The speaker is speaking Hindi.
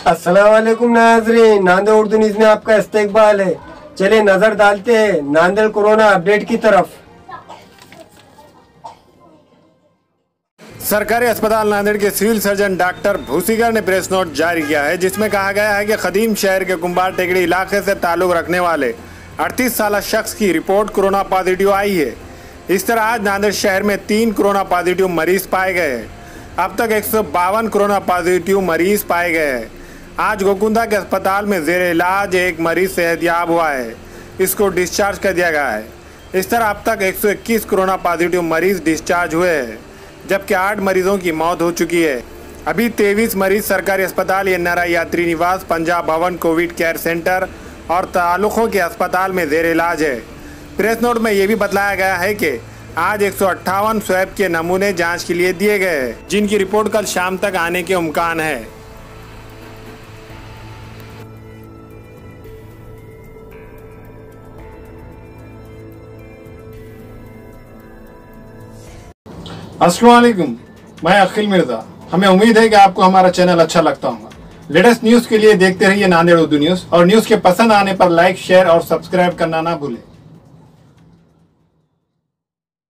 अस्सलाम वालेकुम नाज़रीन, नांदेड़ उर्दू न्यूज़ में आपका इस्तकबाल है। चलिए नजर डालते हैं नांदेड़ कोरोना अपडेट की तरफ। सरकारी अस्पताल नांदेड़ के सिविल सर्जन डॉक्टर भूसीगर ने प्रेस नोट जारी किया है, जिसमें कहा गया है कि खदीम शहर के कुंभार टेकड़ी इलाके से ताल्लुक रखने वाले 38 साल शख्स की रिपोर्ट कोरोना पॉजिटिव आई है। इस तरह आज नांदेड़ शहर में 3 कोरोना पॉजिटिव मरीज पाए गए हैं। अब तक 152 कोरोना पॉजिटिव मरीज पाए गए हैं। आज गोकुंदा के अस्पताल में जेर इलाज एक मरीज सेहतयाब हुआ है, इसको डिस्चार्ज कर दिया गया है। इस तरह अब तक 121 कोरोना पॉजिटिव मरीज डिस्चार्ज हुए हैं, जबकि 8 मरीजों की मौत हो चुकी है। अभी 23 मरीज सरकारी अस्पताल एनआरआई यात्री निवास, पंजाब भवन, कोविड केयर सेंटर और ताल्लुकों के अस्पताल में जेर इलाज है। प्रेस नोट में यह भी बताया गया है कि आज 158 स्वैब के नमूने जांच के लिए दिए गए हैं, जिनकी रिपोर्ट कल शाम तक आने के इम्कान है। अस्सलाम वालेकुम, मैं अखिल मिर्जा। हमें उम्मीद है कि आपको हमारा चैनल अच्छा लगता होगा। लेटेस्ट न्यूज के लिए देखते रहिए नांदेड़ उर्दू न्यूज, और न्यूज के पसंद आने पर लाइक, शेयर और सब्सक्राइब करना ना भूलें।